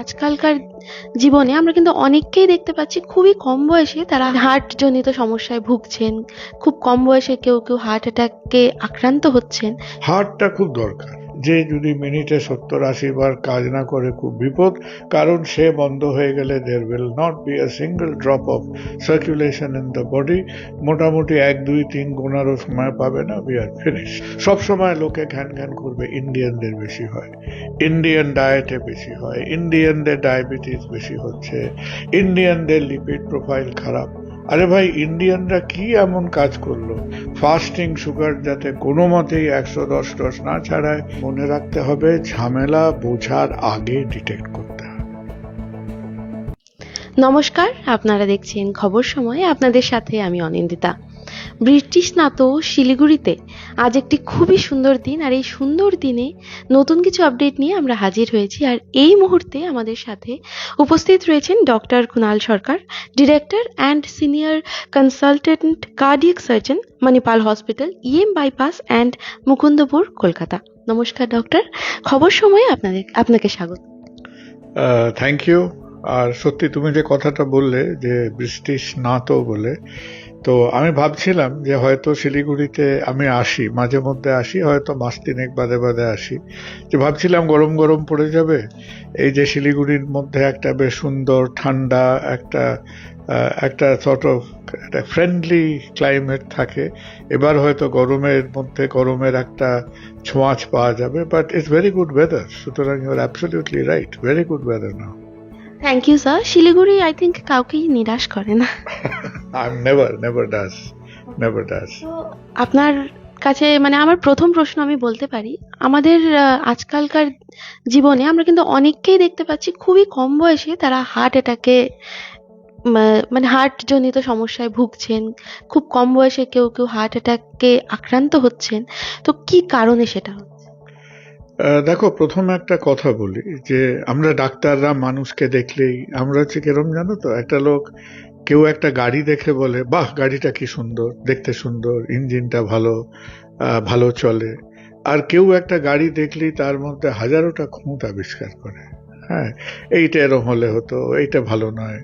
আজকালকার জীবনে আমরা কিন্তু অনেককেই দেখতে পাচ্ছি খুবই কম বয়সে তারা হার্ট জনিত সমস্যায় ভুগছেন। খুব কম বয়সে কেউ হার্ট অ্যাটাকে আক্রান্ত হচ্ছেন। হার্টটা খুব দরকার। যে যদি মিনিটে 70-80 বার কাজ না করে খুব বিপদ, কারণ সে বন্ধ হয়ে গেলে there will not be a single drop of circulation in the body। মোটামুটি 1 2 3 গোনারও সময় পাবে না, we are finished। সব সময় লোকে ঘ্যান করবে, ইন্ডিয়ানদের বেশি হয়, ইন্ডিয়ান ডায়েটে বেশি হয়, ইন্ডিয়ানদের ডায়াবেটিস বেশি হচ্ছে, ইন্ডিয়ানদের লিপিড প্রোফাইল খারাপ। আরে ভাই, ইন্ডিয়ানরা কি এমন কাজ করলো? ফাস্টিং সুগার যাতে কোনো মতেই 110 না ছাড়ায়। মনে রাখতে হবে, ঝামেলা বোঝার আগে ডিটেক্ট করতে হবে। নমস্কার, আপনারা দেখছেন খবর সময়। আপনাদের সাথে আমি অনিন্দিতা। ব্রিটিশ নাতো শিলিগুড়িতে আজ একটি খুবই সুন্দর দিন, আর এই সুন্দর দিনে নতুন কিছু আপডেট নিয়ে আমরা হাজির হয়েছি। আর এই মুহূর্তে আমাদের সাথে উপস্থিত রয়েছেন doctor Kunal Sarkar, director and senior consultant cardiac surgeon, Manipal hospital, EM bypass and Mukundapur, Kolkata. নমস্কার ডক্টর, খবর সময়ে আপনাকে স্বাগত। Thank you. আর সত্যি তুমি যে কথাটা বললে যে ব্রিটিশ নাতো বলে, তো আমি ভাবছিলাম যে হয়তো শিলিগুড়িতে আমি আসি, মাঝে মধ্যে আসি, হয়তো মাস 3 বাদে আসি, যে ভাবছিলাম গরম গরম পড়ে যাবে। এই যে শিলিগুড়ির মধ্যে একটা বেশ সুন্দর ঠান্ডা একটা সর্ট অফ একটা ফ্রেন্ডলি ক্লাইমেট থাকে, এবার হয়তো গরমের একটা ছোঁয়াচ পাওয়া যাবে, but it's very good weather. সুতরাং you are absolutely right, very good weather now. Thank you sir. Siliguri I think কাউকেই নিরাশ করে না। never does। তো আপনার কাছে আমার প্রথম প্রশ্ন আমি বলতে পারি, আমাদের আজকালকার জীবনে আমরা কিন্তু অনেককেই দেখতে পাচ্ছি খুবই কম বয়সে তারা হার্ট অ্যাটাকে হার্ট জনিত সমস্যায় ভুগছেন। খুব কম বয়সে কেউ হার্ট অ্যাটাকে আক্রান্ত হচ্ছেন। তো কি কারণে সেটা হচ্ছে? দেখো, প্রথমে একটা কথা বলি যে আমরা ডাক্তাররা মানুষকে দেখলেই আমরা হচ্ছে কিরম জানো তো, একটা লোক কেউ একটা গাড়ি দেখে বলে, বাহ গাড়িটা কি সুন্দর, দেখতে সুন্দর, ইঞ্জিনটা ভালো চলে। আর কেউ একটা গাড়ি দেখলেই তার মধ্যে হাজারোটা খুঁত আবিষ্কার করে। হ্যাঁ, এইটা এরম হলে হতো, এইটা ভালো নয়।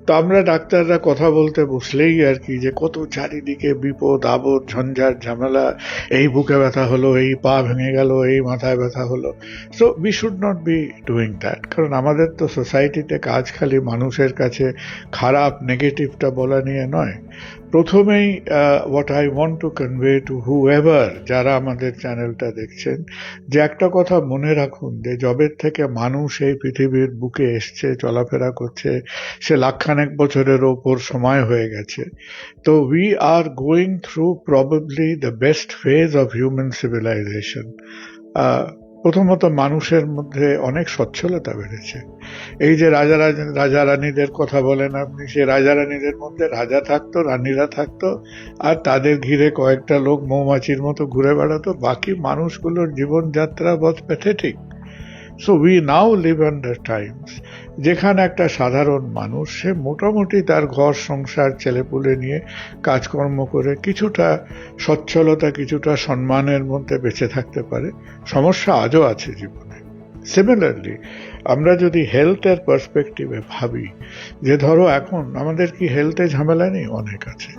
তো আমরা ডাক্তাররা কথা বলতে বসলেই আর কি, যে কত চারিদিকে বিপদ আপদ ঝঞ্ঝাট ঝামেলা, এই বুকে ব্যথা হলো, এই পা ভেঙে গেল, এই মাথায় ব্যথা হলো। So we should not be doing that, কারণ আমাদের তো সোসাইটিতে কাজ খালি মানুষের কাছে খারাপ নেগেটিভটা বলা নিয়ে নয়। প্রথমেই what I want to convey two whoever, যারা আমাদের চ্যানেলটা দেখছেন, যে একটা কথা মনে রাখুন, যে জবের থেকে মানুষ এই পৃথিবীর বুকে এসছে, চলাফেরা করছে, সে লাখখানেক বছরের ওপর সময় হয়ে গেছে। তো we are going through probably the best phase of human civilisation. প্রথমত মানুষের মধ্যে অনেক সচ্ছলতা বেড়েছে। এই যে রাজা রানীদের কথা বলেন আপনি, সে রাজা রানীদের মধ্যে রাজা থাকতো, রানীরা থাকতো, আর তাদের ঘিরে কয়েকটা লোক মৌমাছির মতো ঘুরে বেড়াতো, বাকি মানুষগুলোর জীবনযাত্রা was pathetic। So we now leave under Times যেখানে একটা সাধারণ মানুষ, সে মোটামুটি তার ঘর সংসার ছেলেপুলে নিয়ে কাজকর্ম করে কিছুটা সচ্ছলতা, কিছুটা সম্মানের মধ্যে বেঁচে থাকতে পারে। সমস্যা আজও আছে জীবনে। সিমিলারলি আমরা যদি হেলথের পার্সপেক্টিভে ভাবি, যে ধরো এখন আমাদের কি হেলথে ঝামেলা নেই? অনেক আছে,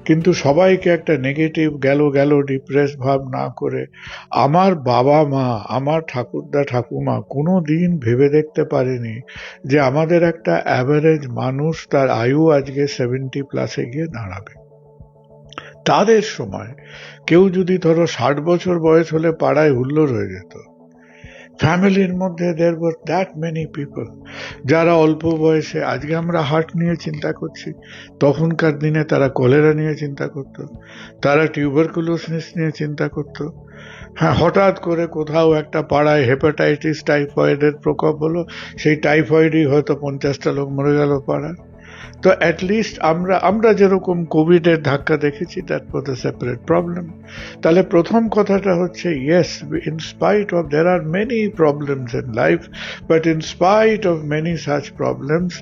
কিন্তু সবাইকে একটা নেগেটিভ গেল ডিপ্রেস ভাব না করে, আমার বাবা মা, আমার ঠাকুরদা ঠাকুমা কোনো দিন ভেবে দেখতে পারেনি যে আমাদের একটা অ্যাভারেজ মানুষ, তার আয়ু আজকে 70+ গিয়ে দাঁড়াবে। তাদের সময় কেউ যদি ধরো 60 বছর বয়স হলে পাড়ায় হুল্লোড় হয়ে যেত। ফ্যামিলির মধ্যে there were that many people যারা অল্প বয়সে, আজকে আমরা হার্ট নিয়ে চিন্তা করছি, তখনকার দিনে তারা কলেরা নিয়ে চিন্তা করত, তারা টিউবারকুলোসিস নিয়ে চিন্তা করত। হ্যাঁ, হঠাৎ করে কোথাও একটা পাড়ায় হেপাটাইটিস টাইফয়েডের প্রকোপ হলো, সেই টাইফয়েডই হয়তো 50টা লোক মরে গেল পাড়ায়। তো অ্যাটলিস্ট আমরা যেরকম কোভিডের ধাক্কা দেখেছি, that was a separate problem. তাহলে প্রথম কথাটা হচ্ছে, yes, in spite of their are many problems in life, but in spite of many such problems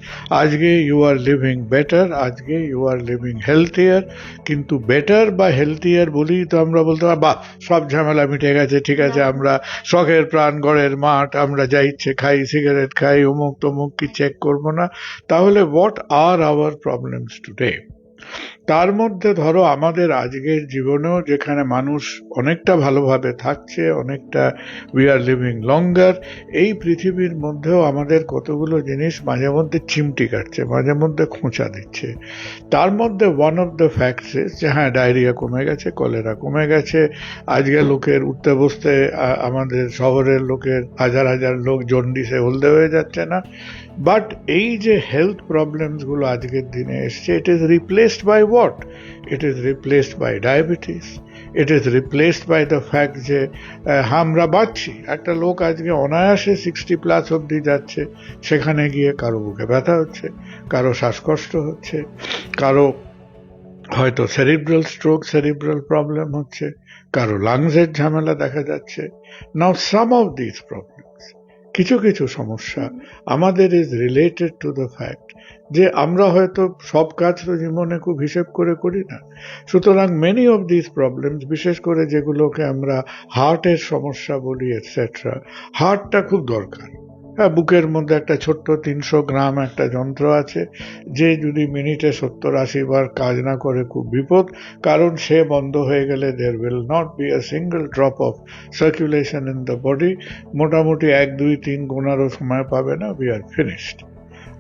আজকে ইউ আর লিভিং বেটার, আজকে ইউ আর লিভিং হেলথিয়ার। কিন্তু বেটার বা healthier বলি তো আমরা বলতে পারি বাহ, সব ঝামেলা মিটে গেছে, ঠিক আছে, আমরা শখের প্রাণ গড়ের মাঠ, আমরা যা ইচ্ছে খাই, সিগারেট খাই, অমুক তমুক, কি চেক করবো না। তাহলে what are hour problems today? তার মধ্যে ধরো আমাদের আজকের জীবনেও যেখানে মানুষ অনেকটা ভালোভাবে থাকছে, অনেকটা উই আর লিভিং লঙ্গার, এই পৃথিবীর মধ্যেও আমাদের কতগুলো জিনিস মাঝে মধ্যে চিমটি কাটছে, মাঝে মধ্যে খোঁচা দিচ্ছে। তার মধ্যে ওয়ান অফ দ্য ফ্যাক্টস যে হ্যাঁ, ডায়রিয়া কমে গেছে, কলেরা কমে গেছে, আজকে লোকের উঠতে বসতে আমাদের শহরের লোকের হাজার হাজার লোক জন্ডিসে হলদে হয়ে যাচ্ছে না। বাট এই যে হেলথ প্রবলেমস গুলো আজকের দিনে এসছে, it is replaced by what? It is replaced by diabetes, it is replaced by the fact যে আমরা বাঁচছি। একটা লোক আজকে অনায়াসে 60+ অব্দি যাচ্ছে, সেখানে গিয়ে কারো বুকে ব্যথা হচ্ছে, কারো শ্বাসকষ্ট হচ্ছে, কারো হয়তো সেরিব্রাল স্ট্রোক, সেরিব্রাল প্রবলেম হচ্ছে, কারো লাংসের ঝামেলা দেখা যাচ্ছে। নাও সাম অফ দিস প্রবলেমস, কিছু কিছু সমস্যা আমাদের is related to the fact যে আমরা হয়তো সব কাজ তো জীবনে খুব হিসেব করে করি না। সুতরাং মেনি অফ দিস প্রবলেমস, বিশেষ করে যেগুলোকে আমরা হার্টের সমস্যা বলি এটসেট্রা, হার্টটা খুব দরকার। হ্যাঁ, বুকের মধ্যে একটা ছোট্ট 300 গ্রাম একটা যন্ত্র আছে, যে যদি মিনিটে 70-80 বার কাজ না করে খুব বিপদ, কারণ সে বন্ধ হয়ে গেলে there will not be a single drop of circulation in the body, মোটামুটি 1 2 3 গোনারও সময় পাবে না, we are finished।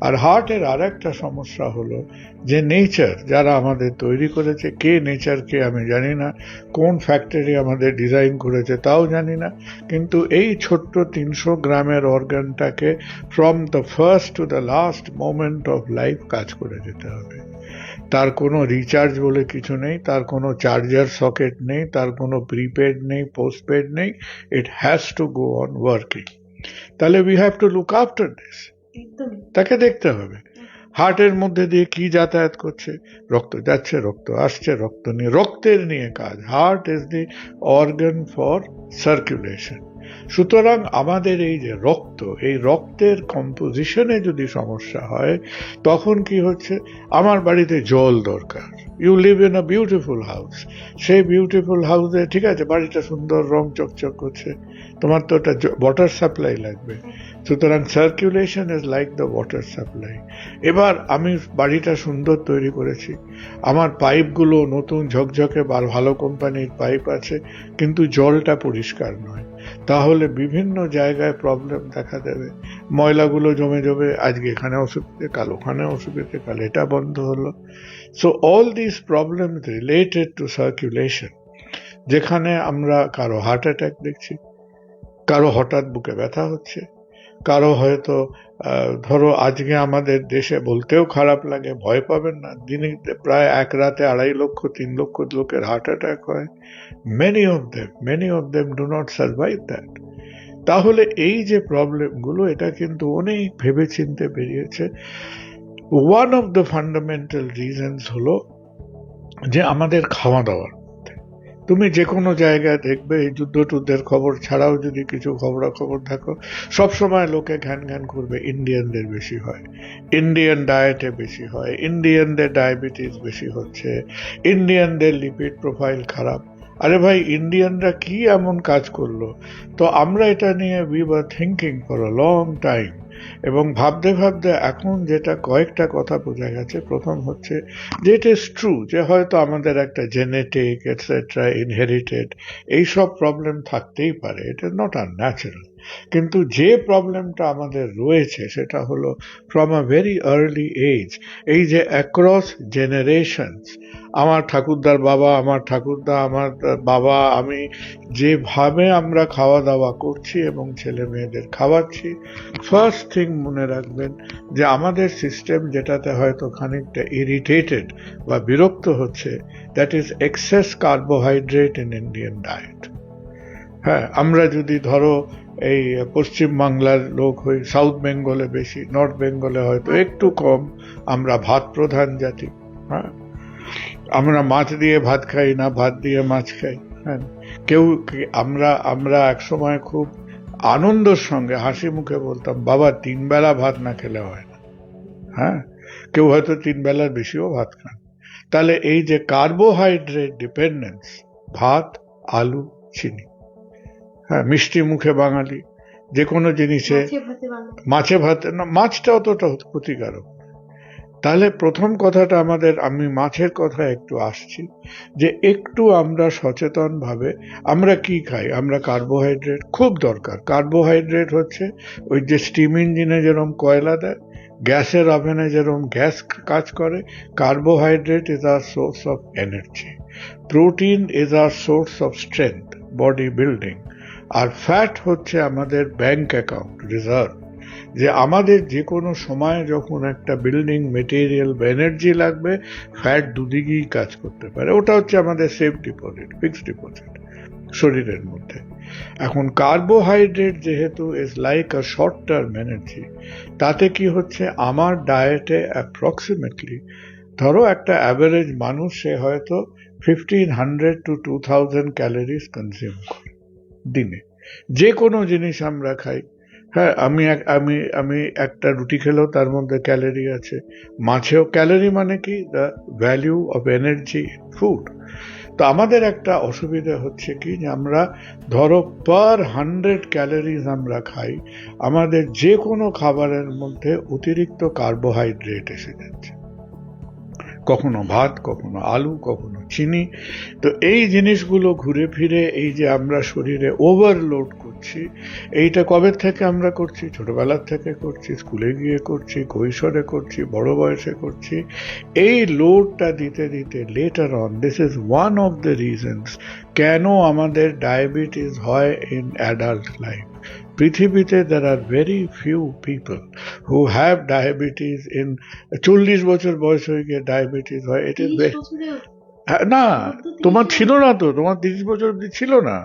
আর হার্টের আর একটা সমস্যা হলো যে নেচার যারা আমাদের তৈরি করেছে, কে নেচারকে আমি জানি না, কোন ফ্যাক্টরি আমাদের ডিজাইন করেছে তাও জানি না, কিন্তু এই ছোট্ট 300 গ্রামের অর্গানটাকে from the first to the last moment of life কাজ করে যেতে হবে। তার কোনো রিচার্জ বলে কিছু নেই, তার কোনো চার্জার সকেট নেই, তার কোনো প্রিপেড নেই, পোস্টপেড নেই, it has to go on working. তাহলে we have to look after this, তাকে দেখতে হবে। হার্টের মধ্যে দিয়ে কি যাতায়াত করছে? রক্ত যাচ্ছে, রক্ত আসছে, রক্তের নিয়ে কাজ। Heart is the organ for circulation. সুতরাং আমাদের এই যে রক্ত, এই রক্তের কম্পোজিশনে যদি সমস্যা হয়, তখন কি হচ্ছে? আমার বাড়িতে জল দরকার। You live in a beautiful house, সেই বিউটিফুল হাউসে ঠিক আছে, বাড়িটা সুন্দর, রং চকচক করছে, তোমার তো ওটা ওয়াটার সাপ্লাই লাগবে। সুতরাং circulation is like the water supply. এবার আমি বাড়িটা সুন্দর তৈরি করেছি, আমার পাইপগুলো নতুন ঝকঝকে বা ভালো কোম্পানির পাইপ আছে, কিন্তু জলটা পরিষ্কার নয়, তাহলে বিভিন্ন জায়গায় প্রবলেম দেখা দেবে। ময়লাগুলো জমে জমে, আজকে এখানে অসুবিধে, কাল ওখানে অসুবিধে, কাল এটা বন্ধ হলো। So all this problem related to circulation, যেখানে আমরা কারো হার্ট অ্যাটাক দেখছি, কারো হঠাৎ বুকে ব্যথা হচ্ছে, কারো হয়তো ধরো আজকে আমাদের দেশে বলতেও খারাপ লাগে, ভয় পাবেন না, দিনে প্রায় এক রাতে 2.5 লক্ষ 3 লক্ষ লোকের হার্ট অ্যাটাক হয়। many of them do not survive that। তাহলে এই যে প্রবলেমগুলো, এটা কিন্তু অনেক ভেবে চিন্তে বেরিয়েছে। One of the fundamental reasons হলো যে আমাদের খাওয়া দাওয়ার। তুমি যে কোনো জায়গায় দেখবে, এই যুদ্ধের খবর ছাড়াও যদি কিছু খবরাখবর দেখো, সবসময় লোকে ঘ্যান ঘ্যান করবে ইন্ডিয়ানদের বেশি হয়, ইন্ডিয়ান ডায়েটে বেশি হয়, ইন্ডিয়ানদের ডায়াবেটিস বেশি হচ্ছে, ইন্ডিয়ানদের লিপিড প্রোফাইল খারাপ। আরে ভাই, ইন্ডিয়ানরা কি এমন কাজ করলো? তো আমরা এটা নিয়ে we were thinking for a long time, এবং ভাবতে ভাবতে এখন যেটা কয়েকটা কথা বোঝা গেছে। প্রথম হচ্ছে যে ইট ইজ ট্রু যে হয়তো আমাদের একটা জেনেটিক এটসেট্রা ইনহেরিটেড এইসব প্রবলেম থাকতেই পারে, ইট ইজ নট আনন্যাচারাল। কিন্তু যে প্রবলেমটা আমাদের রয়েছে সেটা হলো from a very early age, এই যে অ্যাক্রস জেনারেশনস, আমার ঠাকুরদার বাবা, আমার ঠাকুরদা, আমার বাবা, আমি যেভাবে আমরা খাওয়া দাওয়া করছি এবং ছেলে মেয়েদের খাওয়াচ্ছি, ফার্স্ট থিং মনে রাখবেন যে আমাদের সিস্টেম যেটাতে হয়তো খানিকটা ইরিটেটেড বা বিরক্ত হচ্ছে, that is excess carbohydrate in Indian diet. হ্যাঁ, আমরা যদি ধরো এই পশ্চিম বাংলার লোক হই, সাউথ বেঙ্গলে বেশি, নর্থ বেঙ্গলে হয়তো একটু কম। আমরা ভাত প্রধান জাতি। হ্যাঁ, আমরা মাছ দিয়ে ভাত খাই না, ভাত দিয়ে মাছ খাই। হ্যাঁ, আমরা এক সময় খুব আনন্দের সঙ্গে হাসি মুখে বলতাম, বাবা 3 বেলা ভাত না খেলে হয় না। হ্যাঁ, কেউ হয়তো 3 বেলার বেশিও ভাত খান। তাহলে এই যে কার্বোহাইড্রেট ডিপেন্ডেন্স, ভাত, আলু, চিনি, হ্যাঁ, মিষ্টি মুখে বাঙালি, যে কোনো জিনিসে মাছে ভাতে না, মাছটা অতটা ক্ষতিকারক। তাহলে প্রথম কথাটা আমি মাছের কথা একটু আসছি, যে একটু আমরা সচেতন ভাবে আমরা কি খাই। আমরা কার্বোহাইড্রেট খুব দরকার। কার্বোহাইড্রেট হচ্ছে ওই যে স্টিম ইঞ্জিনে যেরকম কয়লা দেয়, গ্যাসের ওভেনে যেরকম গ্যাস কাজ করে, carbohydrate is our source of energy, protein is our source of strength, body building, আর ফ্যাট হচ্ছে আমাদের ব্যাংক অ্যাকাউন্ট রিজার্ভ, যে আমাদের যে কোনো সময় যখন একটা বিল্ডিং মেটেরিয়াল বা এনার্জি লাগবে, ফ্যাট দুদিকেই কাজ করতে পারে। ওটা হচ্ছে আমাদের সেফ ডিপোজিট, ফিক্সড ডিপোজিট শরীরের মধ্যে। এখন কার্বোহাইড্রেট যেহেতু is like a short term energy, তাতে কি হচ্ছে, আমার ডায়েটে অ্যাপ্রক্সিমেটলি, ধরো একটা অ্যাভারেজ মানুষ, সে হয়তো 1500 to 2000 ক্যালোরিজ কনজিউম করে দিনে, যে কোনো জিনিস আমরা খাই। হ্যাঁ, আমি একটা রুটি খেলেও তার মধ্যে ক্যালোরি আছে, মাছেও ক্যালোরি, মানে কি, the value of energy food. তো আমাদের একটা অসুবিধা হচ্ছে কি, যে আমরা ধরো পার 100 ক্যালোরিজ আমরা খাই, আমাদের যে কোনো খাবারের মধ্যে অতিরিক্ত কার্বোহাইড্রেট এসে যাচ্ছে, কখনো ভাত, কখনো আলু, কখনো চিনি। তো এই জিনিসগুলো ঘুরে ফিরে এই যে আমরা শরীরে ওভারলোড করছি, এইটা কবে থেকে আমরা করছি? ছোটবেলার থেকে করছি, স্কুলে গিয়ে করছি, কৈশোরে করছি, বড় বয়সে করছি। এই লোডটা দিতে দিতে letter on, this is one of the reasons কেন আমাদের ডায়াবেটিস হয় ইন অ্যাডাল্ট লাইফ। পৃথিবীতে there are very few people who have diabetes in 40 বছর বয়স হয়ে গিয়ে ডায়াবেটিস হয়। এটা না, তোমার ছিল না তো, তোমার 30 বছর অব্দি ছিল না।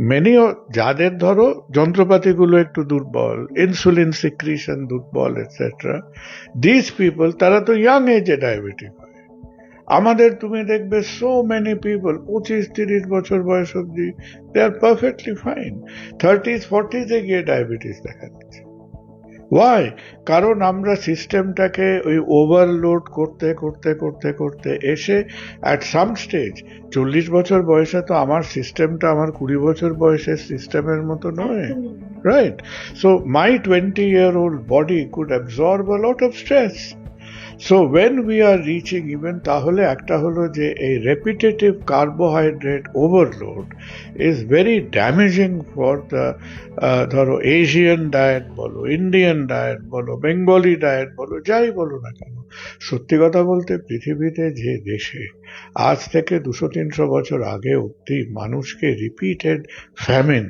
মেনি, যাদের ধরো যন্ত্রপাতিগুলো একটু দুর্বল, ইনসুলিন সিক্রিশন দুর্বল, এটসেট্রা, দিস পিপল, তারা তো ইয়াং এজে ডায়াবেটিক হয়। আমাদের তুমি দেখবে সো মেনি পিপল 25-30 বছর বয়স অব্দি দে আর পারফেক্টলি ফাইন, 30s-40s-এ গিয়ে ডায়াবেটিস দেখা দিচ্ছে। ওয়াই? কারণ আমরা সিস্টেমটাকে ওই ওভারলোড করতে করতে করতে করতে এসে অ্যাট সাম স্টেজ, 40 বছর বয়সে তো আমার সিস্টেমটা আমার 20 বছর বয়সের সিস্টেমের মতো নয়, right? So my 20-year-old body could absorb a lot of stress. So when we are reaching even, তাহলে একটা হলো যে এই repetitive carbohydrate overload is very damaging for the ধরো এশিয়ান ডায়েট বলো, ইন্ডিয়ান ডায়েট বলো, বেঙ্গলি ডায়েট বলো, যাই বলো না কেন। সত্যি কথা বলতে পৃথিবীতে যে দেশে আজ থেকে 200-300 বছর আগে অব্দি মানুষকে রিপিটেড ফ্যামিন,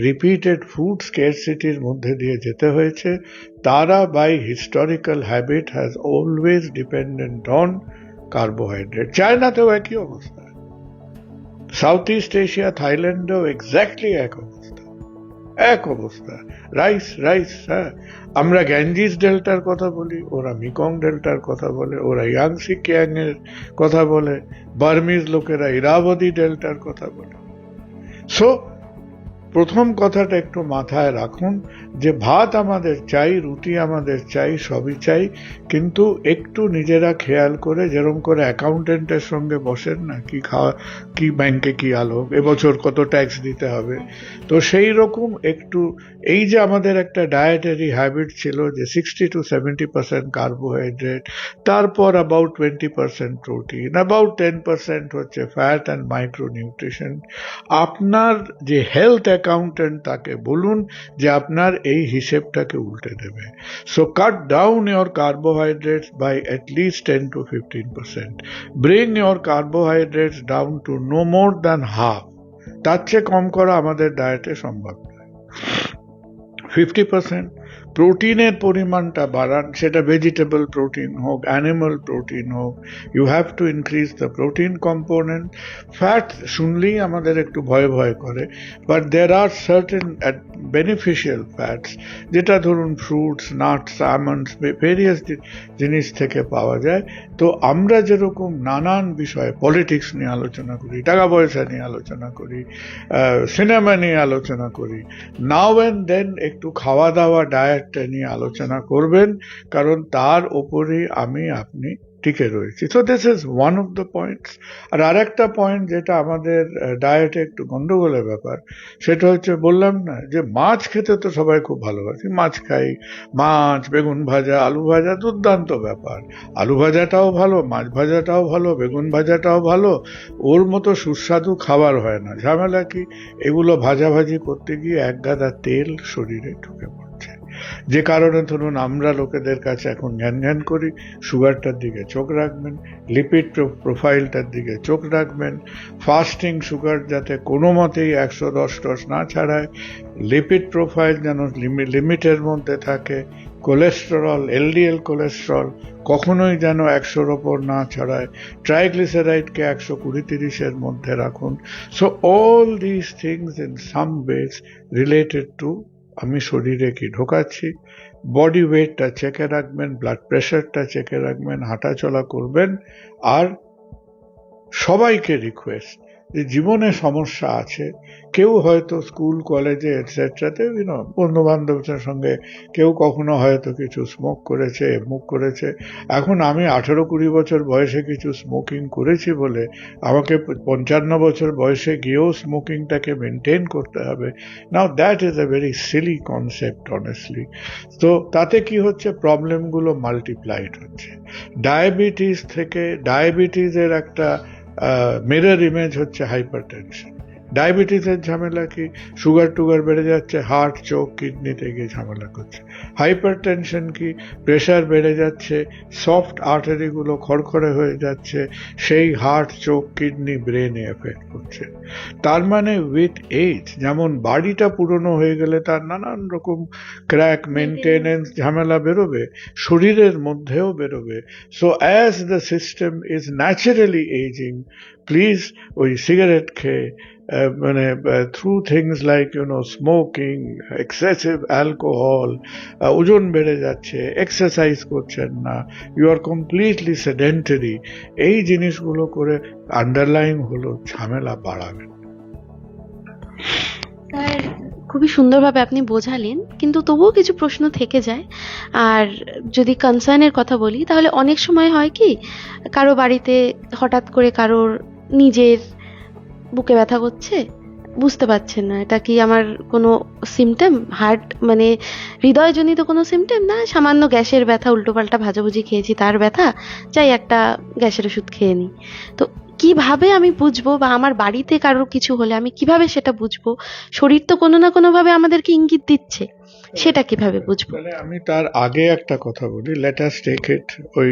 রিপিটেড ফুড স্কেরসিটির মধ্যে দিয়ে যেতে হয়েছে, তারা by historical habit has always dependent on carbohydrate. চায়নাতেও একই অবস্থা, সাউথ ইস্ট এশিয়া, থাইল্যান্ডেও এক্স্যাক্টলি এক অবস্থা, রাইস রাইস। হ্যাঁ, আমরা গ্যাঞ্জিস ডেল্টার কথা বলি, ওরা মিকং ডেল্টার কথা বলে, ওরা ইয়াংসি কিয়াং এর কথা বলে, বার্মিজ লোকেরা ইরাবতী ডেল্টার কথা বলে। সো প্রথম কথাটা একটু মাথায় রাখুন যে ভাত আমাদের চাই, রুটি আমাদের চাই, সবই চাই, কিন্তু একটু নিজেরা খেয়াল করে, যেরকম করে অ্যাকাউন্টেন্টের সঙ্গে বসেন না, কি খাওয়া, কি ব্যাংকে কি আলো, এবছর কত ট্যাক্স দিতে হবে, তো সেই রকম একটু এই যে আমাদের একটা ডায়েটারি হ্যাবিট ছিল যে 60-70% কার্বোহাইড্রেট, তারপর অ্যাবাউট 20% প্রোটিন, অ্যাবাউট 10% হচ্ছে ফ্যাট অ্যান্ড মাইক্রো নিউট্রিশন। আপনার যে হেলথ অ্যাকাউন্টেন্ট, তাকে বলুন যে আপনার এই হিসেবটাকে উল্টে দেবে। So cut down your carbohydrates by at least 10-15%. Bring your carbohydrates down to no more than half. তার চেয়ে কম করা আমাদের ডায়েটে সম্ভব নয়। 50% প্রোটিনের পরিমাণটা বাড়ান, সেটা ভেজিটেবল প্রোটিন হোক, অ্যানিমাল প্রোটিন হোক, you have to increase the protein component. Fat শুনলেই আমাদের একটু ভয় ভয় করে, but there are certain beneficial fats, যেটা ধরুন ফ্রুটস, নাটস, আমন্ডস, ভেরিয়াস জিনিস থেকে পাওয়া যায়। তো আমরা যেরকম নানান বিষয়ে পলিটিক্স নিয়ে আলোচনা করি, টাকা পয়সা নিয়ে আলোচনা করি, সিনেমা নিয়ে আলোচনা করি, নাও অ্যান্ড দেন একটু খাওয়া দাওয়া ডায়েটটা নিয়ে আলোচনা করবেন, কারণ তার ওপরেই আপনি টিকে রয়েছি। So this is one of the points. আর আরেকটা পয়েন্ট যেটা আমাদের ডায়েটে একটু গন্ডগোলের ব্যাপার, সেটা হচ্ছে বললাম না যে মাছ খেতে তো সবাই খুব ভালোবাসি, মাছ খাই, মাছ, বেগুন ভাজা, আলু ভাজা, দুর্দান্ত ব্যাপার। আলু ভাজাটাও ভালো, মাছ ভাজাটাও ভালো, বেগুন ভাজাটাও ভালো, ওর মতো সুস্বাদু খাবার হয় না। ঝামেলা কি, এগুলো ভাজাভাজি করতে গিয়ে এক গাদা তেল শরীরে ঢুকে পড়ছে, যে কারণে ধরুন আমরা লোকেদের কাছে এখন জ্ঞান করি, সুগারটার দিকে চোখ রাখবেন, লিপিড প্রোফাইলটার দিকে চোখ রাখবেন, ফাস্টিং সুগার যাতে কোনো মতেই 110 না ছাড়ায়, লিপিড প্রোফাইল যেন লিমিটের মধ্যে থাকে, কোলেস্টেরল, এলডিএল কোলেস্টেরল কখনোই যেন 100-র ওপর না ছড়ায়, ট্রাইগ্লিসারাইডকে 120-30-এর মধ্যে রাখুন। So all this things in some wedge related to আমি শরীরে কি ঢোকাচ্ছি, বডি ওয়েটটা চেকে রাখবেন, ব্লাড প্রেশারটা চেকে রাখবেন, হাঁটাচলা করবেন। আর সবাইকে রিকোয়েস্ট, যে জীবনে সমস্যা আছে, কেউ হয়তো স্কুল কলেজে এটসেট্রাতে বন্ধু বান্ধবদের সঙ্গে কেউ কখনো হয়তো কিছু স্মোক করেছে, মুখ করেছে। এখন আমি 18-20 বছর বয়সে কিছু স্মোকিং করেছি বলে আমাকে 55 বছর বয়সে গিয়েও স্মোকিংটাকে মেনটেন করতে হবে। Now that is a very silly concept honestly. তো তাতে কি হচ্ছে, প্রবলেমগুলো মাল্টিপ্লাইড হচ্ছে। ডায়াবেটিসের একটা মিরর ইমেজ হচ্ছে হাইপারটেনশন। ডায়াবেটিসের ঝামেলা কি, সুগার টুগার বেড়ে যাচ্ছে, হার্ট, চোখ, কিডনিতে গিয়ে ঝামেলা করছে। হাইপারটেনশন কি, প্রেশার বেড়ে যাচ্ছে, সফট আর্টারিগুলো খড়খড়ে হয়ে যাচ্ছে, সেই হার্ট, চোখ, কিডনি, ব্রেনে এফেক্ট করছে। তার মানে উইথ এজ, যেমন বাড়িটা পুরনো হয়ে গেলে তার নানান রকম ক্র্যাক, মেনটেনেন্স ঝামেলা বেরোবে, শরীরের মধ্যেও বেরোবে। So as the system is naturally ageing, please ওই সিগারেট খেয়ে through things like smoking, excessive alcohol, ওজন বেড়ে যাচ্ছে, এক্সারসাইজ করছেন না, ইউ আর কমপ্লিটলি সেডেন্টারি, এই জিনিসগুলো করে আন্ডারলাইন হলো ঝামেলা বাড়াবেন। স্যার, খুবই সুন্দরভাবে আপনি বোঝালেন, কিন্তু তবুও কিছু প্রশ্ন থেকে যায়। আর যদি কনসার্নের কথা বলি, তাহলে অনেক সময় হয় কি, কারো বাড়িতে হঠাৎ করে কারোর নিজের বুকে ব্যথা করছে, বুঝতে পারছেন না এটা কি আমার কোনো সিমটম, হার্ট হৃদয়জনিত কোনো সিমটম, না সামান্য গ্যাসের ব্যথা, উল্টোপাল্টা ভাজাভুজি খেয়েছি তার ব্যথা, চাই একটা গ্যাসের ওষুধ খেয়ে নিই। তো কিভাবে আমি বুঝবো, বা আমার বাড়িতে কারোর কিছু হলে আমি কিভাবে সেটা বুঝবো? শরীর তো কোনো না কোনো ভাবে আমাদেরকে ইঙ্গিত দিচ্ছে, সেটা কিভাবে বুঝবো? তাহলে আমি তার আগে একটা কথা বলি, লেট আস টেক ইট, ওই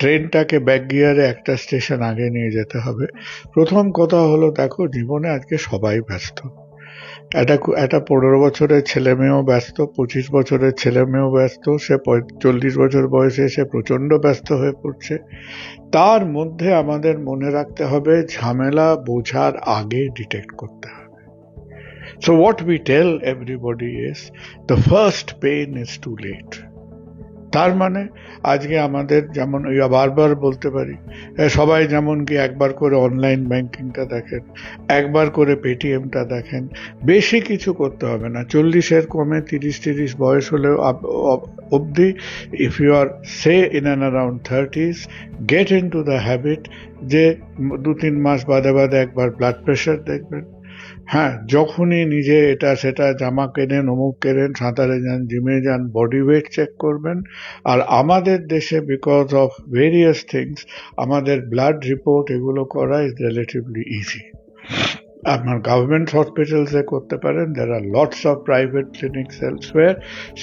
ট্রেনটাকে ব্যাক গিয়ারে একটা স্টেশন আগে নিয়ে যেতে হবে। প্রথম কথা হলো, দেখো জীবনে আজকে সবাই ব্যস্ত। একটা 15 বছরের ছেলে মেয়েও ব্যস্ত, 25 বছরের ছেলে মেয়েও ব্যস্ত, সে 40 বছর বয়সে সে প্রচন্ড ব্যস্ত হয়ে পড়ছে। তার মধ্যে আমাদের মনে রাখতে হবে, ঝামেলা বোঝার আগে ডিটেক্ট করতে হবে। So what we tell everybody is, the first pain is too late. তার মানে আজকে আমাদের যেমন বারবার বলতে পারি, সবাই যেমন কি একবার করে অনলাইন ব্যাংকিংটা দেখেন, একবার করে পেটিএমটা দেখেন, বেশি কিছু করতে হবে না। 40-এর কমে 30 বয়স হলেও অবধি, if you are say in and around 30s, get into the habit যে 2-3 মাস বাদে বাদে একবার ব্লাড প্রেশার দেখবেন। হ্যাঁ, যখনই নিজে এটা সেটা জামা কেনেন, অমুক কেনেন, সাঁতারে যান, জিমে যান, বডি ওয়েট চেক করবেন। আর আমাদের দেশে বিকজ অফ ভেরিয়াস থিংস আমাদের ব্লাড রিপোর্ট এগুলো করা ইজ রিলেটিভলি ইজি। আপনার গভর্নমেন্ট হসপিটালসে করতে পারেন, there are lots of private clinics elsewhere.